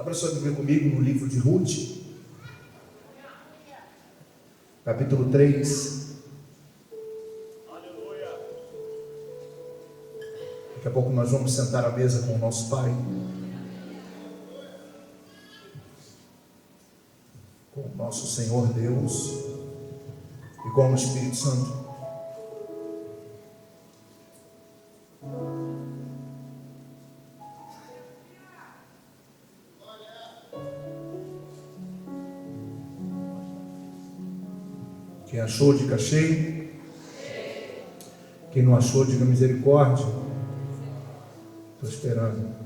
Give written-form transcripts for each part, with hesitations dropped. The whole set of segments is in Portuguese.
Abra sua Bíblia comigo no livro de Ruth, capítulo 3. Daqui a pouco nós vamos sentar à mesa com o nosso Pai, com o nosso Senhor Deus e com o Espírito Santo. Quem achou, diga cheio. Quem não achou, diga misericórdia. Estou esperando.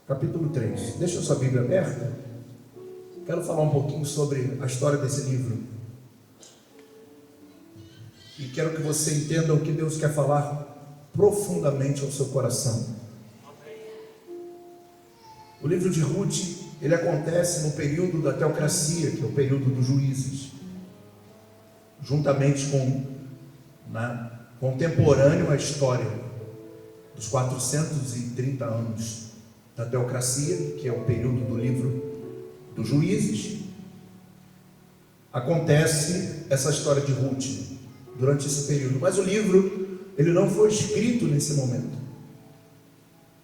Capítulo 3. Deixa a sua Bíblia aberta. Quero falar um pouquinho sobre a história desse livro. E quero que você entenda o que Deus quer falar profundamente ao seu coração. O livro de Ruth, ele acontece no período da teocracia, que é o período dos juízes, juntamente com, contemporâneo à história dos 430 anos da teocracia, que é o período do livro dos juízes. Acontece essa história de Ruth durante esse período, mas o livro, ele não foi escrito nesse momento.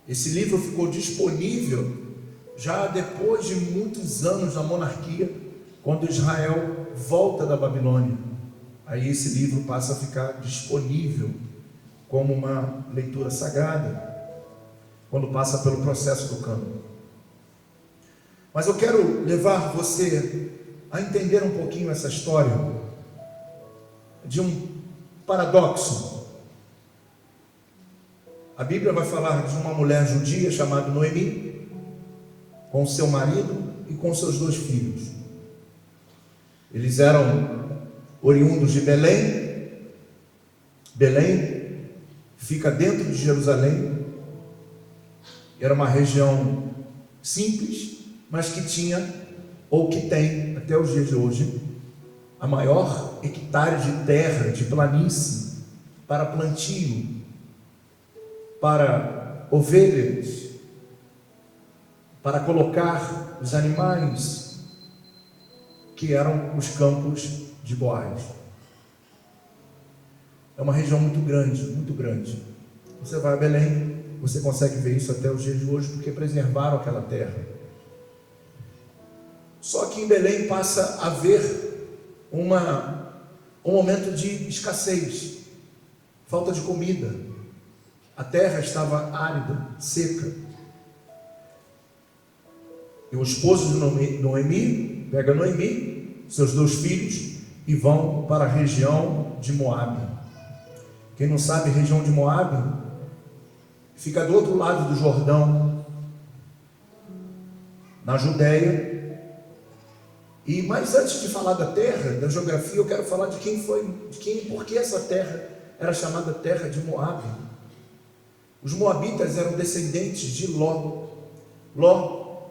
Esse livro ficou disponível já depois de muitos anos da monarquia, quando Israel volta da Babilônia. Aí esse livro passa a ficar disponível como uma leitura sagrada, quando passa pelo processo do cânon. Mas eu quero levar você a entender um pouquinho essa história de um paradoxo. A Bíblia vai falar de uma mulher judia chamada Noemi, com seu marido e com seus 2 filhos. Eles eram oriundos de Belém. Belém fica dentro de Jerusalém. Era uma região simples, mas que tinha, ou que tem até os dias de hoje, a maior hectare de terra, de planície, para plantio, para ovelhas, para colocar os animais, que eram os campos de Boaz. É uma região muito grande, muito grande. Você vai a Belém, você consegue ver isso até os dias de hoje, porque preservaram aquela terra. Só que em Belém passa a haver um momento de escassez, falta de comida. A terra estava árida, seca. E o esposo de Noemi pega Noemi, seus 2 filhos, e vão para a região de Moabe. Quem não sabe, a região de Moabe fica do outro lado do Jordão, na Judéia. Mas antes de falar da terra, da geografia, eu quero falar de por que essa terra era chamada terra de Moabe. Os moabitas eram descendentes de Ló. Ló,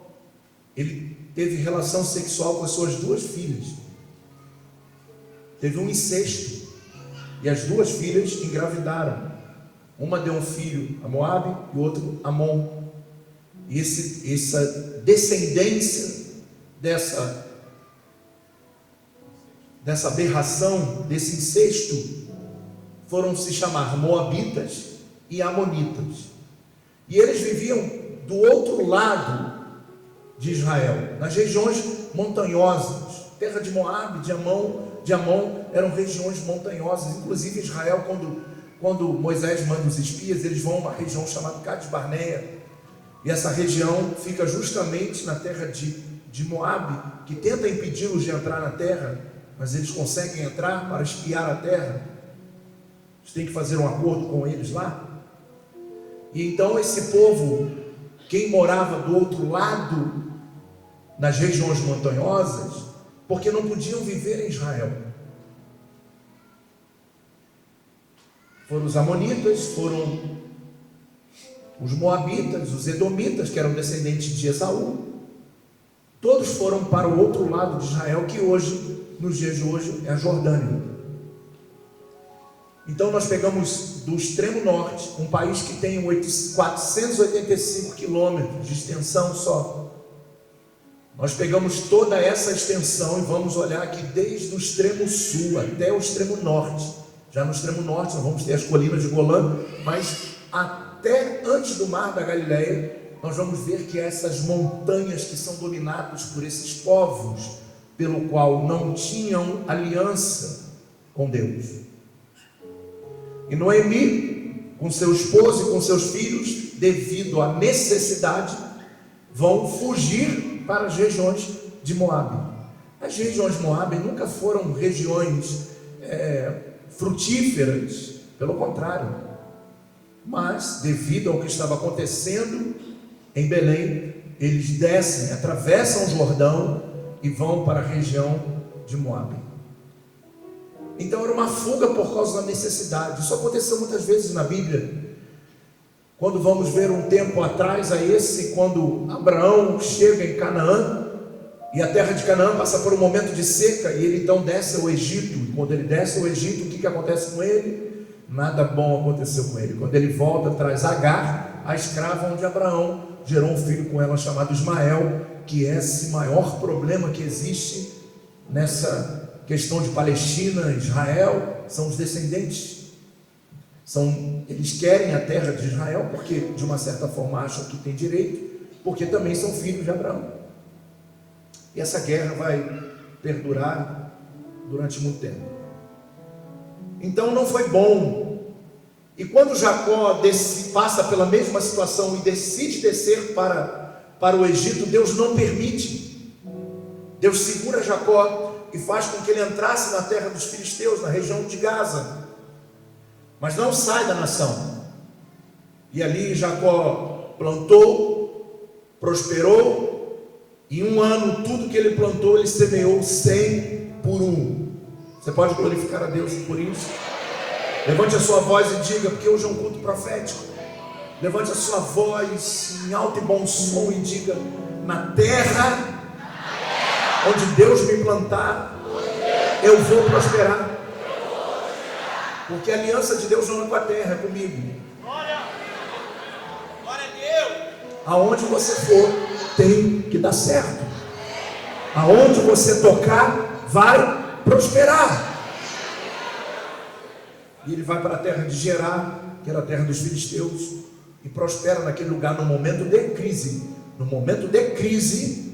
ele teve relação sexual com as suas 2 filhas. Teve um incesto. E as 2 filhas engravidaram. Uma deu um filho a Moabe e o outro a Amon. E essa descendência dessa aberração, desse incesto, foram se chamar Moabitas e Amonitas. E eles viviam do outro lado de Israel, nas regiões montanhosas. Terra de Moabe, de Amon eram regiões montanhosas. Inclusive Israel, quando Moisés manda os espias, eles vão a uma região chamada Cades Barneia. E essa região fica justamente na terra de Moabe, que tenta impedi-los de entrar na terra, mas eles conseguem entrar para espiar a terra. Eles têm que fazer um acordo com eles lá. E então esse povo, quem morava do outro lado, nas regiões montanhosas, porque não podiam viver em Israel, foram os amonitas, foram os moabitas, os edomitas, que eram descendentes de Esaú. todos foram para o outro lado de Israel, que hoje, nos dias de hoje, é a Jordânia. Então nós pegamos do extremo norte, um país que tem 485 quilômetros de extensão só. Nós pegamos toda essa extensão e vamos olhar aqui desde o extremo sul até o extremo norte. Já no extremo norte nós vamos ter as colinas de Golã, mas até antes do mar da Galileia, nós vamos ver que essas montanhas que são dominadas por esses povos, pelo qual não tinham aliança com Deus. E Noemi, com seu esposo e com seus filhos, devido à necessidade, vão fugir para as regiões de Moabe. As regiões de Moabe nunca foram regiões frutíferas, pelo contrário. Mas, devido ao que estava acontecendo em Belém, eles descem, atravessam o Jordão e vão para a região de Moabe. Então era uma fuga por causa da necessidade. Isso aconteceu muitas vezes na Bíblia. Quando vamos ver um tempo atrás a esse, quando Abraão chega em Canaã, e a terra de Canaã passa por um momento de seca, e ele então desce ao Egito. E quando ele desce ao Egito, o que acontece com ele? Nada bom aconteceu com ele. Quando ele volta, traz Agar, a escrava onde Abraão gerou um filho com ela chamado Ismael, que é esse maior problema que existe nessa questão de Palestina, Israel, são os descendentes. Eles querem a terra de Israel, porque de uma certa forma acham que tem direito, porque também são filhos de Abraão. E essa guerra vai perdurar durante muito tempo. Então não foi bom. E quando Jacó passa pela mesma situação e decide descer para o Egito, Deus não permite. Deus segura Jacó e faz com que ele entrasse na terra dos filisteus, na região de Gaza. Mas não sai da nação. E ali Jacó plantou, prosperou, e em um ano tudo que ele plantou, ele semeou 100 por 1. Você pode glorificar a Deus por isso? Levante a sua voz e diga, porque hoje é um culto profético. Levante a sua voz em alto e bom som e diga: na terra onde Deus me plantar, eu vou prosperar. Porque a aliança de Deus não é com a terra, é comigo. Glória a Deus. Aonde você for, tem que dar certo. Aonde você tocar, vai prosperar. E ele vai para a terra de Gerar, que era a terra dos filisteus, e prospera naquele lugar no momento de crise. No momento de crise,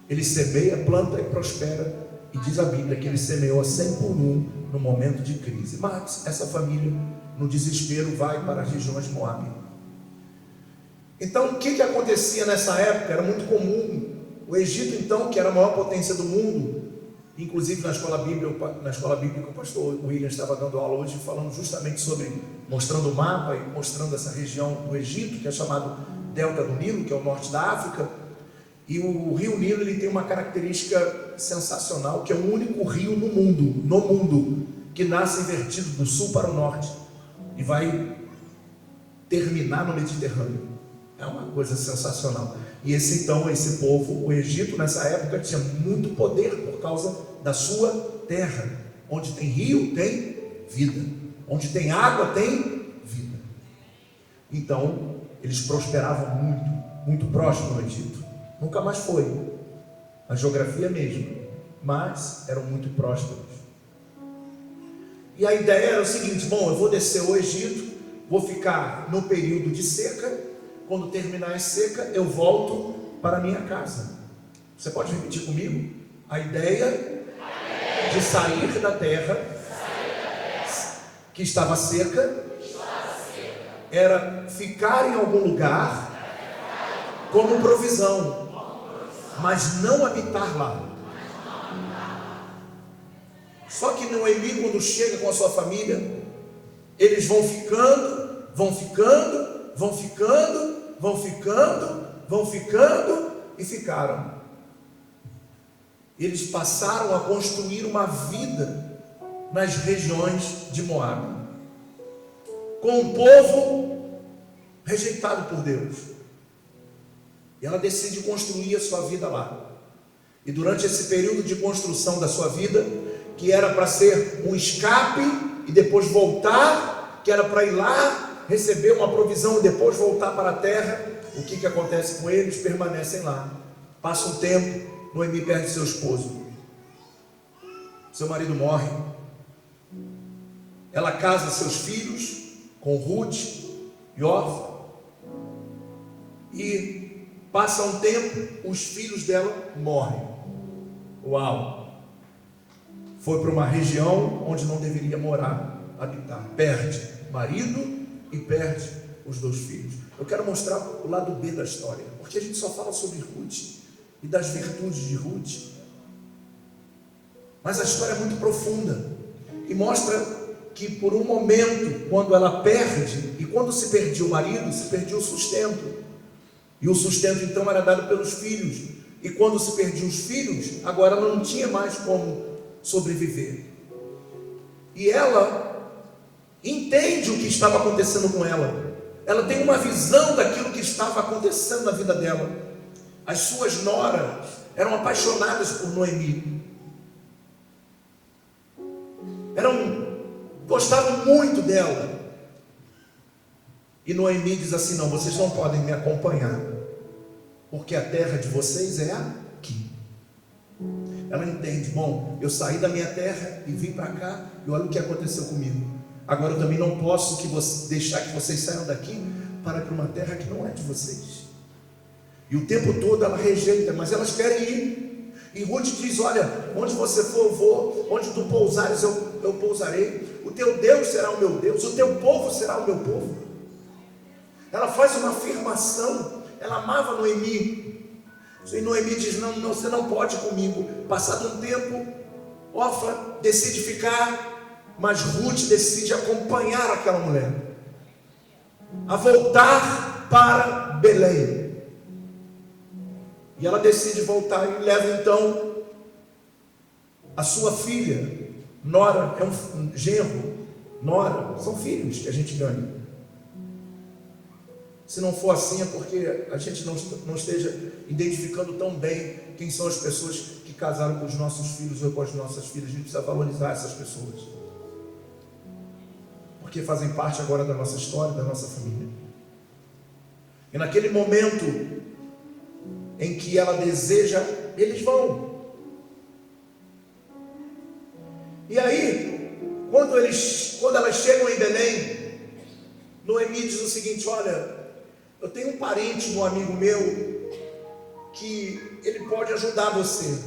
ele semeia, planta e prospera. E diz a Bíblia que ele semeou a 100 por 1 no momento de crise. Mas essa família, no desespero, vai para as regiões de Moabe. Então, o que acontecia nessa época? Era muito comum. O Egito, então, que era a maior potência do mundo, inclusive na escola bíblica, o pastor William estava dando aula hoje, falando justamente sobre, mostrando o mapa e mostrando essa região do Egito, que é chamado Delta do Nilo, que é o norte da África. E o rio Nilo, ele tem uma característica sensacional, que é o único rio no mundo, que nasce invertido do sul para o norte e vai terminar no Mediterrâneo. É uma coisa sensacional. E esse povo, o Egito nessa época tinha muito poder por causa da sua terra. Onde tem rio, tem vida. Onde tem água, tem vida. Então, eles prosperavam muito, muito próximo no Egito. Nunca mais foi, a geografia mesmo, mas eram muito prósperos. E a ideia era o seguinte: bom, eu vou descer ao Egito, vou ficar no período de seca, quando terminar a seca, eu volto para a minha casa. Você pode repetir comigo? A ideia de sair da terra que estava seca era ficar em algum lugar como provisão, mas não habitar lá. Só que Noemi, quando chega com a sua família, eles vão ficando e ficaram. Eles passaram a construir uma vida nas regiões de Moabe, com um povo rejeitado por Deus. E ela decide construir a sua vida lá. E durante esse período de construção da sua vida, que era para ser um escape e depois voltar, que era para ir lá, receber uma provisão e depois voltar para a terra, o que acontece com eles? Permanecem lá. Passa um tempo, Noemi perde seu esposo. Seu marido morre. Ela casa seus filhos com Ruth e Orfa. E passa um tempo, os filhos dela morrem. Uau! Foi para uma região onde não deveria morar, habitar. Perde marido e perde os 2 filhos. Eu quero mostrar o lado B da história, porque a gente só fala sobre Ruth e das virtudes de Ruth. Mas a história é muito profunda e mostra que por um momento, quando ela perde, e quando se perdia o marido, se perdia o sustento. E o sustento então era dado pelos filhos. E quando se perdiam os filhos, agora ela não tinha mais como sobreviver. E ela entende o que estava acontecendo com ela. Ela tem uma visão daquilo que estava acontecendo na vida dela. As suas noras eram apaixonadas por Noemi. Gostavam muito dela. E Noemi diz assim: não, vocês não podem me acompanhar, porque a terra de vocês é aqui. Ela entende: bom, eu saí da minha terra e vim para cá, e olha o que aconteceu comigo. Agora eu também não posso deixar que vocês saiam daqui para ir para uma terra que não é de vocês. E o tempo todo ela rejeita, mas elas querem ir. E Ruth diz: olha, onde você for eu vou, onde tu pousares eu pousarei. O teu Deus será o meu Deus, o teu povo será o meu povo. Ela faz uma afirmação. Ela amava Noemi. E Noemi diz: não, você não pode ir comigo. Passado um tempo, Orfa decide ficar, mas Ruth decide acompanhar aquela mulher a voltar para Belém. E ela decide voltar e leva então a sua filha. Nora é um genro. Nora são filhos que a gente ganha. Se não for assim é porque a gente não esteja identificando tão bem quem são as pessoas que casaram com os nossos filhos ou com as nossas filhas. A gente precisa valorizar essas pessoas, porque fazem parte agora da nossa história, da nossa família. E naquele momento em que ela deseja, eles vão. E aí, quando elas chegam em Belém, Noemi diz o seguinte: olha, eu tenho um parente, um amigo meu, que ele pode ajudar você.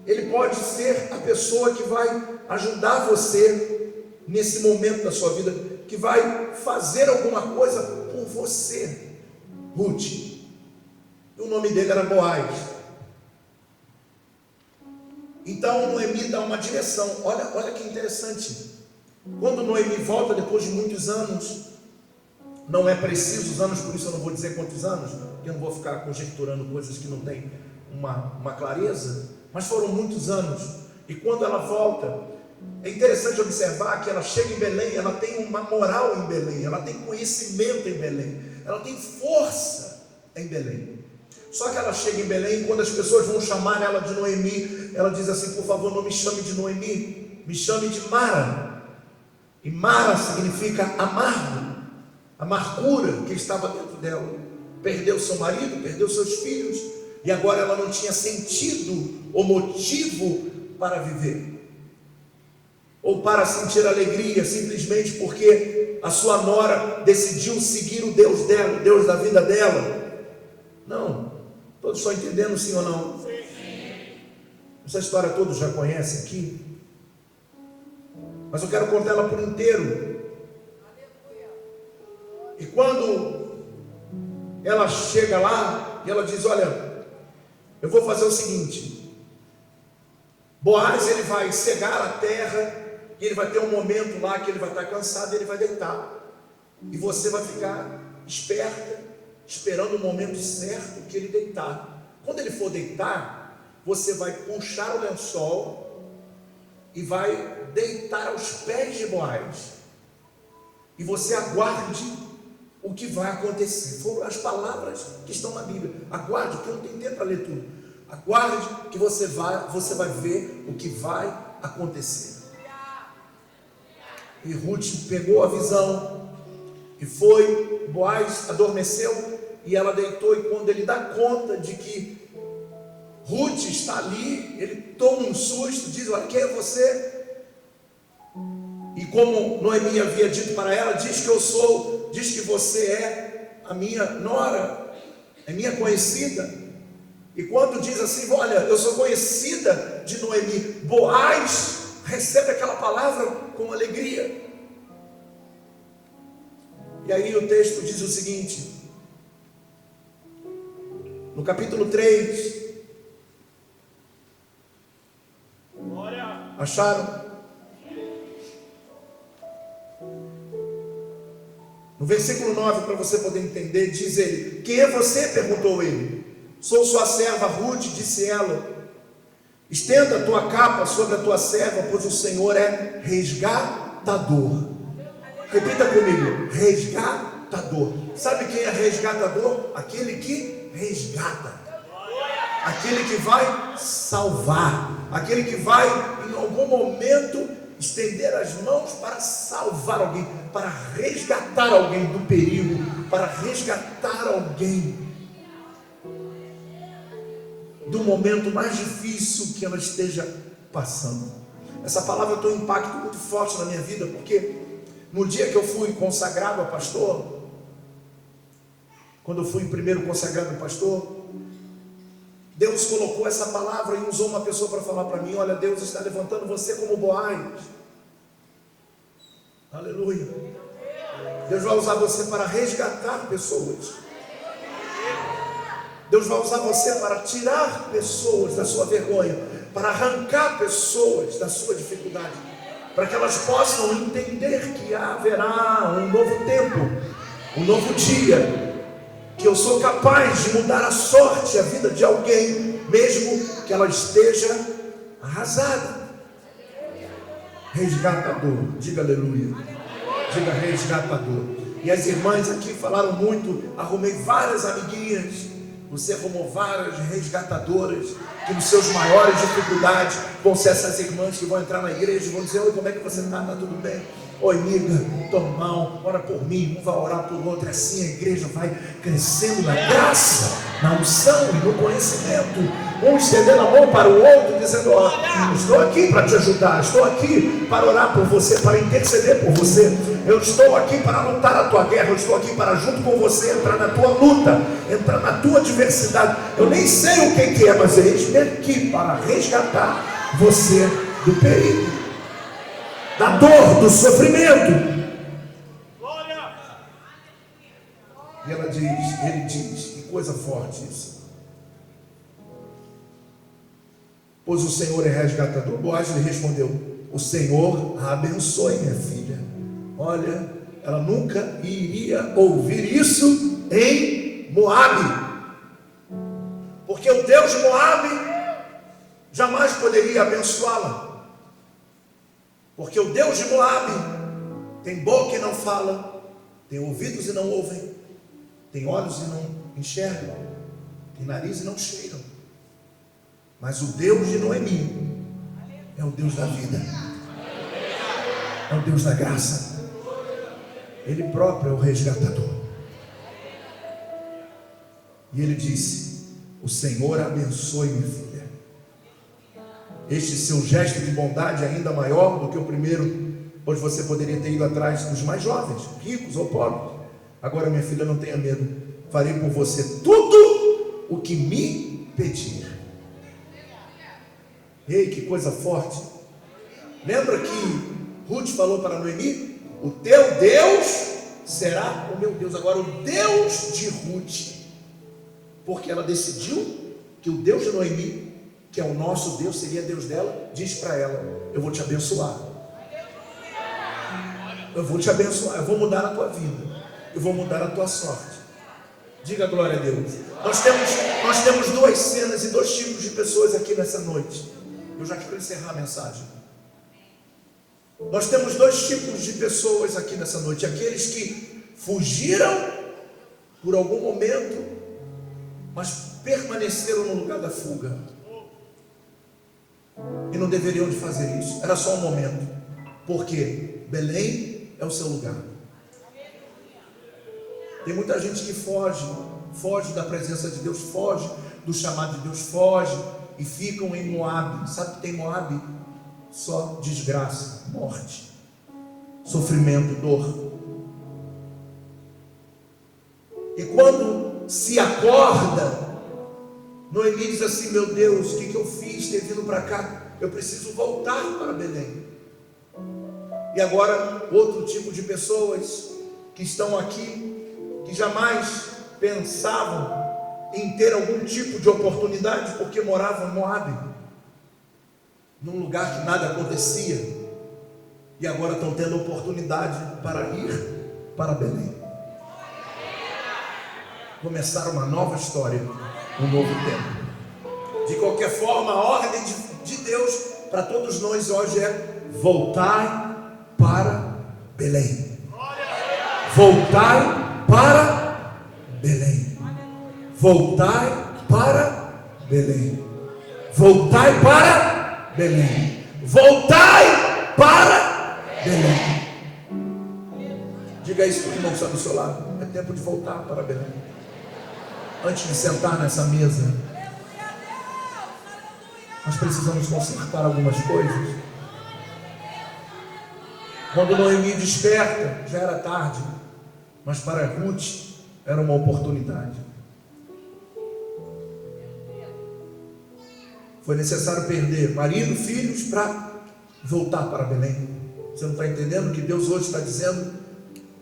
Ele pode ser a pessoa que vai ajudar você nesse momento da sua vida, que vai fazer alguma coisa por você, Ruth. E o nome dele era Boaz. Então Noemi dá uma direção. Olha que interessante. Quando Noemi volta depois de muitos anos, não é preciso os anos, por isso eu não vou dizer quantos anos, porque eu não vou ficar conjecturando coisas que não tem uma clareza, mas foram muitos anos. E quando ela volta, é interessante observar que ela chega em Belém, ela tem uma moral em Belém, ela tem conhecimento em Belém, ela tem força em Belém. Só que ela chega em Belém, e quando as pessoas vão chamar ela de Noemi, ela diz assim: por favor, não me chame de Noemi, me chame de Mara. E Mara significa amargo, amargura que estava dentro dela. Perdeu seu marido, perdeu seus filhos, e agora ela não tinha sentido ou motivo para viver, ou para sentir alegria, simplesmente porque a sua nora decidiu seguir o Deus dela, o Deus da vida dela. Não. Todos estão entendendo, sim ou não? Sim. Essa história todos já conhecem aqui, mas eu quero contar ela por inteiro. E quando ela chega lá, e ela diz: olha, eu vou fazer o seguinte, Boaz, ele vai cegar a terra, e ele vai ter um momento lá que ele vai estar cansado e ele vai deitar, e você vai ficar esperta, esperando o momento certo que ele deitar. Quando ele for deitar, você vai puxar o lençol e vai deitar aos pés de Boaz, e você aguarde o que vai acontecer. Foram as palavras que estão na Bíblia. Aguarde, porque eu não tenho tempo para ler tudo. Aguarde que você vai ver o que vai acontecer. E Ruth pegou a visão e foi. Boaz adormeceu e ela deitou, e quando ele dá conta de que Ruth está ali, ele toma um susto, diz: olha, quem é você? E como Noemi havia dito para ela, diz que você é a minha nora, é minha conhecida. E quando diz assim: olha, eu sou conhecida de Noemi, Boaz recebe aquela palavra com alegria. E aí o texto diz o seguinte, no capítulo 3, acharam? No versículo 9, para você poder entender, diz ele: quem é você? Perguntou ele. Sou sua serva Ruth, disse ela. Estenda a tua capa sobre a tua serva, pois o Senhor é resgatador. Repita comigo: resgatador. Sabe quem é resgatador? Aquele que resgata, aquele que vai salvar, aquele que vai em algum momento estender as mãos para salvar alguém, para resgatar alguém do perigo, para resgatar alguém do momento mais difícil que ela esteja passando. Essa palavra tem um impacto muito forte na minha vida, porque no dia que eu fui consagrado a pastor, quando eu fui primeiro consagrado a pastor, Deus colocou essa palavra e usou uma pessoa para falar para mim: olha, Deus está levantando você como Boaz. Aleluia. Deus vai usar você para resgatar pessoas. Deus vai usar você para tirar pessoas da sua vergonha, para arrancar pessoas da sua dificuldade, para que elas possam entender que haverá um novo tempo, um novo dia, que eu sou capaz de mudar a sorte, a vida de alguém, mesmo que ela esteja arrasada. Resgatador, diga aleluia, diga resgatador. E as irmãs aqui falaram muito, arrumei várias amiguinhas. Você arrumou várias resgatadoras, que nos seus maiores dificuldades vão ser essas irmãs que vão entrar na igreja e vão dizer: oi, como é que você está? Está tudo bem? Oi, amiga, estou mal, ora por mim, um vai orar por outro. Assim a igreja vai crescendo na graça, na unção e no conhecimento. Um estendendo a mão para o outro, dizendo: ó, estou aqui para te ajudar, estou aqui para orar por você, para interceder por você. Eu estou aqui para lutar a tua guerra, eu estou aqui para, junto com você, entrar na tua luta, entrar na tua adversidade. Eu nem sei o que é, mas eis-me aqui para resgatar você do perigo, da dor, do sofrimento. E ele diz, que coisa forte isso: pois o Senhor é resgatador. Boaz lhe respondeu: o Senhor a abençoe, minha filha. Olha, ela nunca iria ouvir isso em Moabe, porque o Deus de Moabe jamais poderia abençoá-la, porque o Deus de Moabe tem boca e não fala, tem ouvidos e não ouvem, tem olhos e não enxergam, tem nariz e não cheiram. Mas o Deus de Noemi é o Deus da vida, é o Deus da graça. Ele próprio é o resgatador. E ele disse: o Senhor abençoe, minha filha. Este seu gesto de bondade é ainda maior do que o primeiro, pois você poderia ter ido atrás dos mais jovens, ricos ou pobres. Agora, minha filha, não tenha medo, farei por você tudo o que me pedir. Ei, que coisa forte. Lembra que Ruth falou para Noemi: o teu Deus será o meu Deus. Agora, o Deus de Ruth, porque ela decidiu que o Deus de Noemi, que é o nosso Deus, seria Deus dela, diz para ela: eu vou te abençoar, eu vou te abençoar, eu vou mudar a tua vida, eu vou mudar a tua sorte. Diga glória a Deus. Nós temos duas cenas e dois tipos de pessoas aqui nessa noite. Eu já quero encerrar a mensagem. Nós temos dois tipos de pessoas aqui nessa noite: aqueles que fugiram por algum momento, mas permaneceram no lugar da fuga. E não deveriam de fazer isso. Era só um momento. Porque Belém é o seu lugar. Tem muita gente que foge da presença de Deus, foge do chamado de Deus, foge e ficam em Moabe. Sabe o que tem Moabe? Só desgraça, morte, sofrimento, dor. E quando se acorda, Noemi diz assim: meu Deus, o que eu fiz ter vindo para cá? Eu preciso voltar para Belém. E agora, outro tipo de pessoas que estão aqui, que jamais pensavam em ter algum tipo de oportunidade, porque moravam em Moabe, num lugar que nada acontecia, e agora estão tendo oportunidade para ir para Belém, começar uma nova história, um novo tempo. De qualquer forma, a ordem de Deus para todos nós hoje é: voltai para Belém. Voltai para Belém. Voltai para Belém. Voltai para Belém. Voltai para Belém. Diga isso para o irmão que está do seu lado. É tempo de voltar para Belém. Antes de sentar nessa mesa, nós precisamos consertar algumas coisas. Quando Noemi desperta, já era tarde, mas para Ruth era uma oportunidade. Foi necessário perder marido, filhos, para voltar para Belém. Você não está entendendo que Deus hoje está dizendo: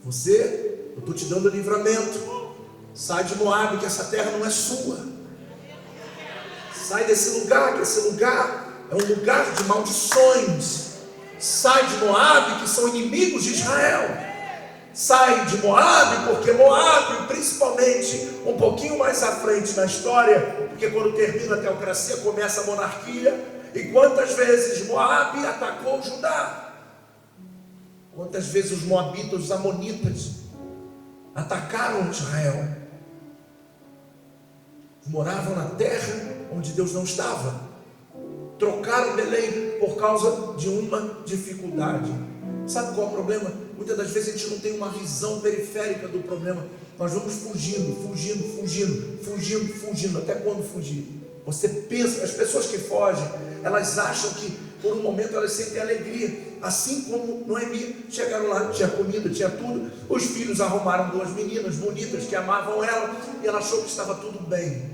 eu estou te dando livramento. Sai de Moabe, que essa terra não é sua. Sai desse lugar, que esse lugar é um lugar de maldições. Sai de Moabe, que são inimigos de Israel. Sai de Moabe, porque Moabe, principalmente um pouquinho mais à frente na história, porque quando termina a teocracia começa a monarquia. E quantas vezes Moabe atacou Judá? Quantas vezes os moabitas, os amonitas atacaram Israel? Moravam na terra onde Deus não estava. Trocaram Belém por causa de uma dificuldade. Sabe qual é o problema? Muitas das vezes a gente não tem uma visão periférica do problema. Nós vamos fugindo. Até quando fugir? Você pensa, as pessoas que fogem, elas acham que por um momento elas sentem alegria. Assim como Noemi, chegaram lá, tinha comida, tinha tudo. Os filhos arrumaram duas meninas bonitas que amavam ela, e ela achou que estava tudo bem.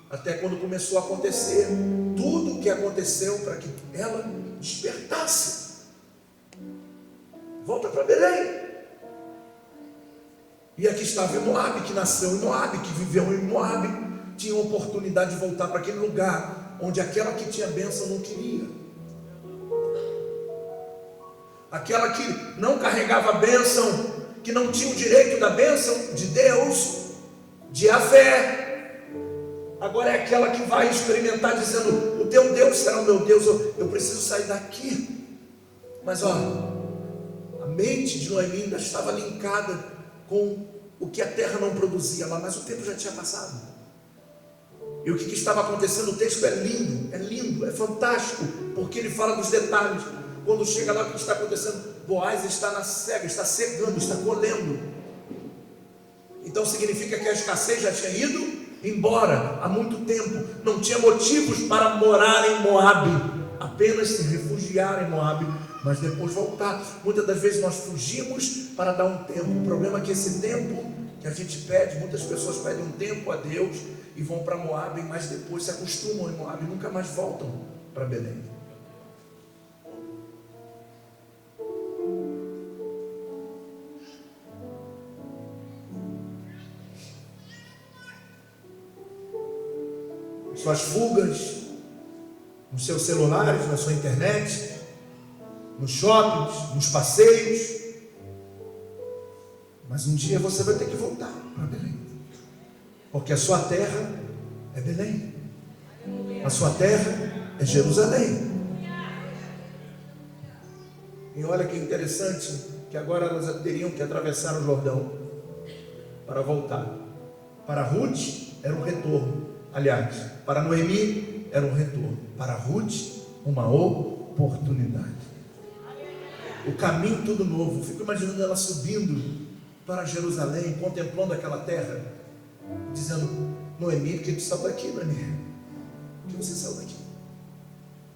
Até quando começou a acontecer tudo o que aconteceu para que ela despertasse. Volta para Belém. E aqui estava Moabe, que nasceu em Moabe, que viveu em Moabe, tinha a oportunidade de voltar para aquele lugar onde aquela que tinha bênção não queria. Aquela que não carregava a bênção, que não tinha o direito da bênção de Deus, de Yahvé, agora é aquela que vai experimentar dizendo: o teu Deus será o meu Deus, eu preciso sair daqui. Mas a mente de Noemi ainda estava linkada com o que a terra não produzia lá, mas o tempo já tinha passado. E o que estava acontecendo? O texto é lindo, é fantástico, porque ele fala dos detalhes. Quando chega lá, o que está acontecendo? Boaz está na cega, está cegando, está colhendo. Então significa que a escassez já tinha ido embora há muito tempo. Não tinha motivos para morar em Moabe, apenas se refugiar em Moabe, mas depois voltar. Muitas das vezes nós fugimos para dar um tempo. O problema é que esse tempo que a gente pede, muitas pessoas pedem um tempo a Deus e vão para Moabe, mas depois se acostumam em Moabe e nunca mais voltam para Belém. Suas fugas, nos seus celulares, na sua internet, nos shoppings, nos passeios. Mas um dia você vai ter que voltar para Belém, porque a sua terra é Belém, a sua terra é Jerusalém. E olha que interessante, que agora elas teriam que atravessar o Jordão para voltar. Para Ruth era um retorno, Aliás, para Noemi era um retorno, para Ruth uma oportunidade. O caminho tudo novo. Fico imaginando ela subindo para Jerusalém, contemplando aquela terra, dizendo: Noemi, por que tu saiu daqui, Noemi? Por que você saiu daqui?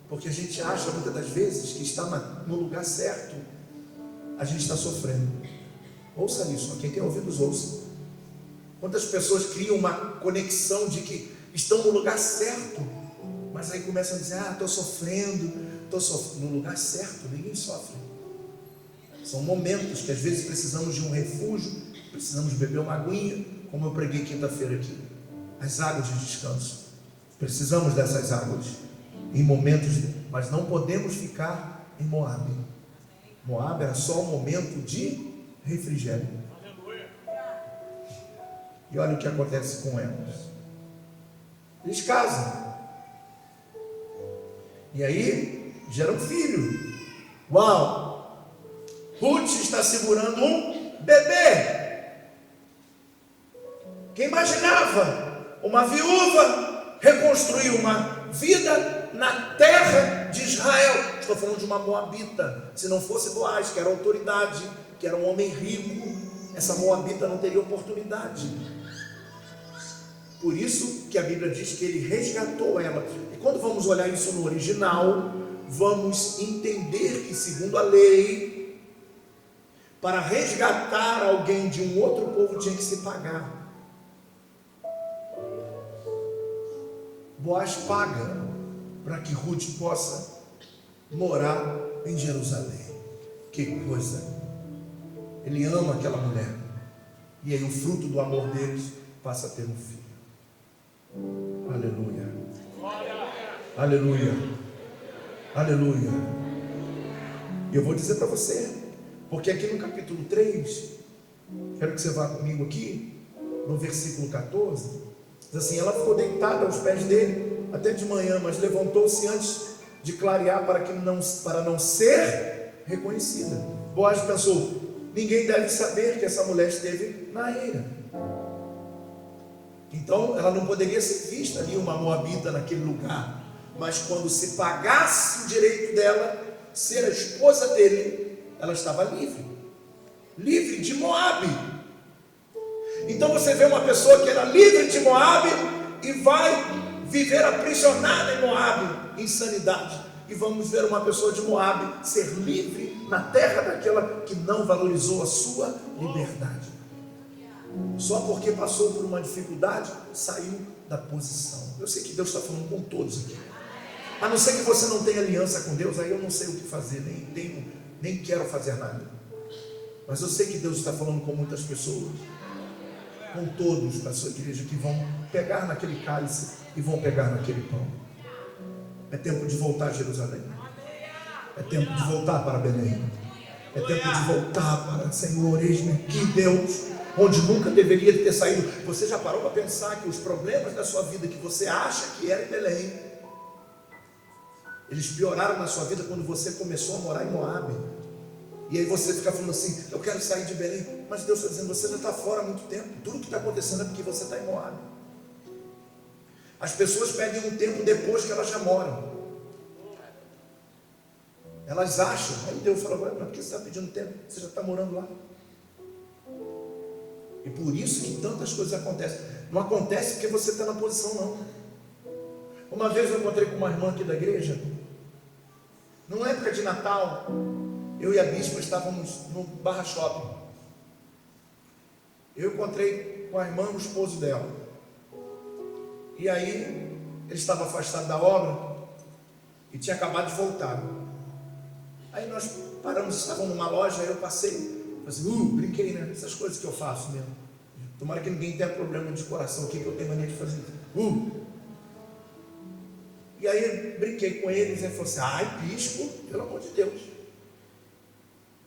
Porque a gente acha muitas das vezes que está no lugar certo, a gente está sofrendo. Ouça isso, quem tem ouvidos ouça. Quantas pessoas criam uma conexão de que estão no lugar certo, mas aí começam a dizer: estou sofrendo. No lugar certo, ninguém sofre. São momentos que às vezes precisamos de um refúgio, precisamos beber uma aguinha, como eu preguei quinta-feira aqui. As águas de descanso. Precisamos dessas águas em momentos, mas não podemos ficar em Moabe. Moabe era só um momento de refrigério. E olha o que acontece com elas. Eles casam. E aí gera um filho. Uau! Ruth está segurando um bebê. Quem imaginava uma viúva reconstruir uma vida na terra de Israel? Estou falando de uma moabita. Se não fosse Boaz, que era autoridade, que era um homem rico, essa moabita não teria oportunidade. Por isso que a Bíblia diz que ele resgatou ela. E quando vamos olhar isso no original, vamos entender que, segundo a lei, para resgatar alguém de um outro povo tinha que se pagar. Boaz paga para que Ruth possa morar em Jerusalém. Que coisa! Ele ama aquela mulher. E aí o fruto do amor deles passa a ter um filho. Aleluia. Aleluia. Aleluia. E eu vou dizer para você, porque aqui no capítulo 3, quero que você vá comigo aqui, no versículo 14, diz assim: ela ficou deitada aos pés dele até de manhã, mas levantou-se antes de clarear para não ser reconhecida. Boaz pensou: ninguém deve saber que essa mulher esteve na eira. Então ela não poderia ser vista ali, uma moabita naquele lugar. Mas quando se pagasse o direito dela ser a esposa dele, ela estava livre. Livre de Moabe. Então você vê uma pessoa que era livre de Moabe e vai viver aprisionada em Moabe, insanidade. E vamos ver uma pessoa de Moabe ser livre na terra daquela que não valorizou a sua liberdade. Só porque passou por uma dificuldade, saiu da posição. Eu sei que Deus está falando com todos aqui. A não ser que você não tenha aliança com Deus, aí eu não sei o que fazer, nem quero fazer nada. Mas eu sei que Deus está falando com muitas pessoas, com todos da sua igreja, que vão pegar naquele cálice e vão pegar naquele pão. É tempo de voltar a Jerusalém. É tempo de voltar para Belém. É tempo de voltar para Senhor, eis-me aqui, Deus, onde nunca deveria ter saído. Você já parou para pensar que os problemas da sua vida que você acha que era em Belém, eles pioraram na sua vida quando você começou a morar em Moabe? E aí você fica falando assim: eu quero sair de Belém. Mas Deus está dizendo: você já está fora há muito tempo. Tudo que está acontecendo é porque você está em Moabe. As pessoas pedem um tempo depois que elas já moram. Elas acham. Aí Deus fala: mas por que você está pedindo tempo? Você já está morando lá. E por isso que tantas coisas acontecem. Não acontece porque você está na posição, não. Uma vez eu encontrei com uma irmã aqui da igreja, numa época de Natal. Eu e a bispa estávamos no Barra Shopping. Eu encontrei com a irmã e o esposo dela. E aí, ele estava afastado da obra e tinha acabado de voltar. Aí nós paramos, estávamos numa loja, aí eu passei, falei assim, brinquei, né? Essas coisas que eu faço mesmo. Tomara que ninguém tenha problema de coração aqui, que eu tenho mania de fazer. E aí brinquei com eles, e ele falou assim: ai, bispo, pelo amor de Deus.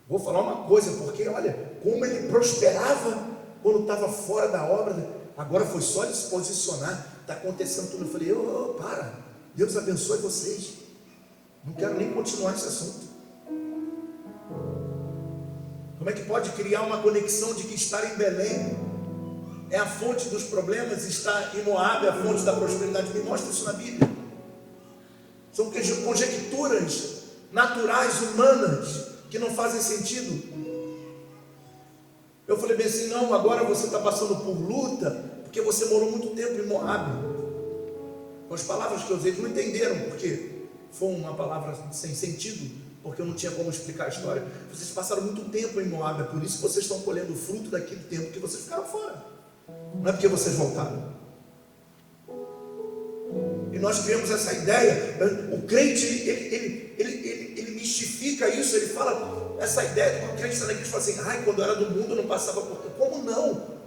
Vou falar uma coisa, porque olha, como ele prosperava quando estava fora da obra, agora foi só ele se posicionar, está acontecendo tudo. Eu falei: para, Deus abençoe vocês, não quero nem continuar esse assunto. Como é que pode criar uma conexão de que estar em Belém é a fonte dos problemas, está em Moabe, a fonte da prosperidade. Me mostra isso na Bíblia. São conjecturas naturais, humanas, que não fazem sentido. Eu falei bem assim, não, agora você está passando por luta, porque você morou muito tempo em Moabe. Com as palavras que eu usei, eles não entenderam, porque foi uma palavra sem sentido, porque eu não tinha como explicar a história. Vocês passaram muito tempo em Moabe, é por isso que vocês estão colhendo o fruto daquele tempo que vocês ficaram fora. Não é porque vocês voltaram. E nós criamos essa ideia. O crente, ele mistifica isso, ele fala essa ideia. O crente está na igreja e fala assim, ai, quando eu era do mundo eu não passava por tudo. Como não?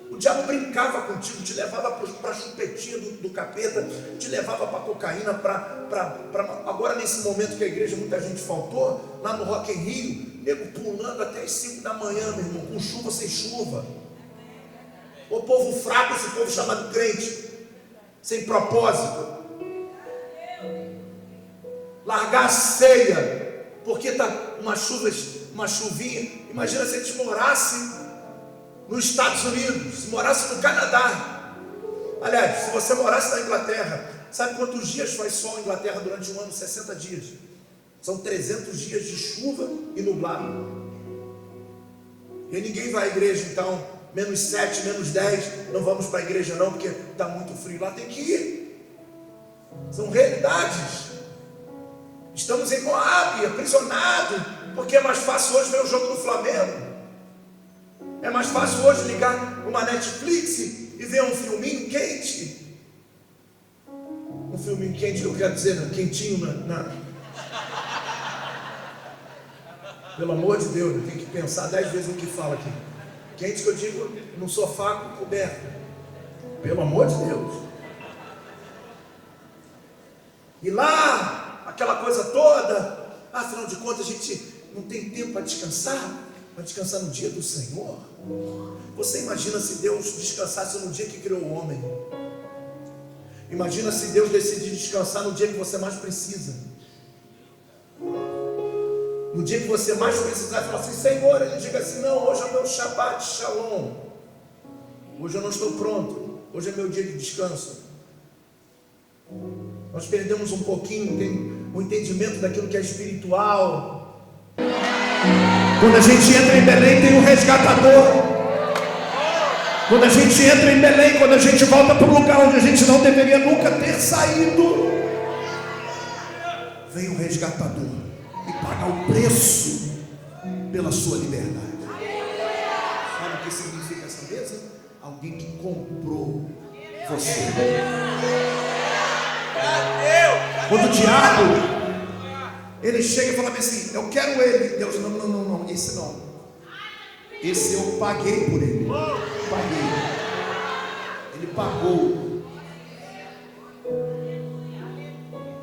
O diabo brincava contigo, te levava para a chupetinha do capeta, te levava para a cocaína, agora nesse momento que a igreja, muita gente faltou, lá no Rock in Rio, nego pulando até as 5 da manhã, meu irmão, com chuva sem chuva. O povo fraco, esse povo chamado crente, sem propósito. Largar a ceia, porque está uma chuvinha. Imagina se a gente morasse nos Estados Unidos, se morasse no Canadá. Aliás, se você morasse na Inglaterra, sabe quantos dias faz sol na Inglaterra durante um ano? 60 dias. São 300 dias de chuva e nublado. E ninguém vai à igreja, então, menos 7, menos 10, não vamos para a igreja não, porque está muito frio. Lá tem que ir. São realidades. Estamos em Moabe, aprisionados, porque é mais fácil hoje ver o jogo do Flamengo. É mais fácil hoje ligar uma Netflix e ver um filminho quente. Um filminho quente, eu quero dizer, quentinho Pelo amor de Deus, tem que pensar 10 vezes no que fala aqui. Quente que eu digo no sofá coberto. Pelo amor de Deus. E lá, aquela coisa toda, afinal de contas a gente não tem tempo para descansar no dia do Senhor. Você imagina se Deus descansasse no dia que criou o homem? Imagina se Deus decidir descansar no dia que você mais precisa. No dia que você mais precisar, falar assim, Senhor, ele diga assim, não, hoje é o meu Shabbat Shalom. Hoje eu não estou pronto. Hoje é meu dia de descanso. Nós perdemos um pouquinho o entendimento daquilo que é espiritual. Quando a gente entra em Belém, tem um resgatador. Quando a gente entra em Belém, quando a gente volta para um lugar onde a gente não deveria nunca ter saído, vem o resgatador e paga o preço pela sua liberdade. Sabe o que significa essa mesa? Alguém que comprou você. Quando o diabo ele chega e fala assim, eu quero ele. Deus, não, esse não. Esse eu paguei por ele. Paguei. Ele pagou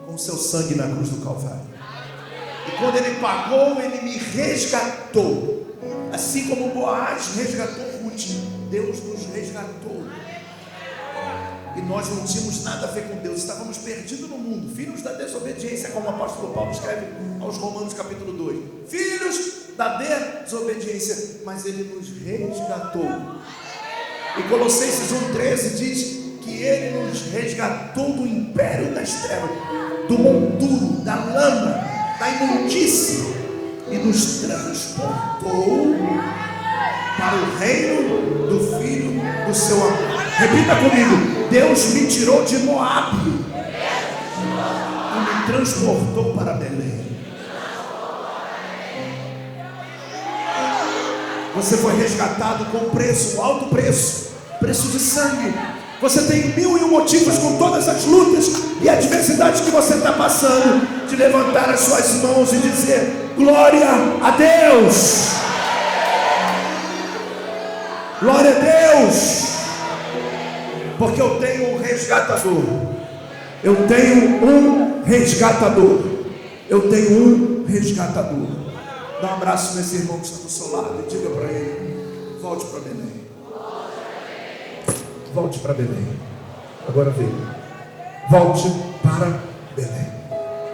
com seu sangue na cruz do Calvário. E quando ele pagou, ele me resgatou. Assim como Boaz resgatou Ruth, Deus nos resgatou. E nós não tínhamos nada a ver com Deus, estávamos perdidos no mundo, filhos da desobediência, como o apóstolo Paulo escreve aos Romanos capítulo 2, filhos da desobediência, mas ele nos resgatou. E Colossenses 1,13 diz que ele nos resgatou do império das trevas, do monturo, da lama, da imundície, e nos transportou para o reino do Filho do seu amor. Repita comigo, Deus me tirou de Moabe e me transportou para Belém. Você foi resgatado com preço, alto preço, preço de sangue. Você tem 1001 motivos, com todas as lutas e adversidades que você está passando, de levantar as suas mãos e dizer, glória a Deus. Glória a Deus. Porque eu tenho um resgatador. Eu tenho um resgatador. Eu tenho um resgatador. Dá um abraço nesse irmão que está do seu lado e diga para ele, volte para Belém. Volte para Belém. Agora vem. Volte para Belém.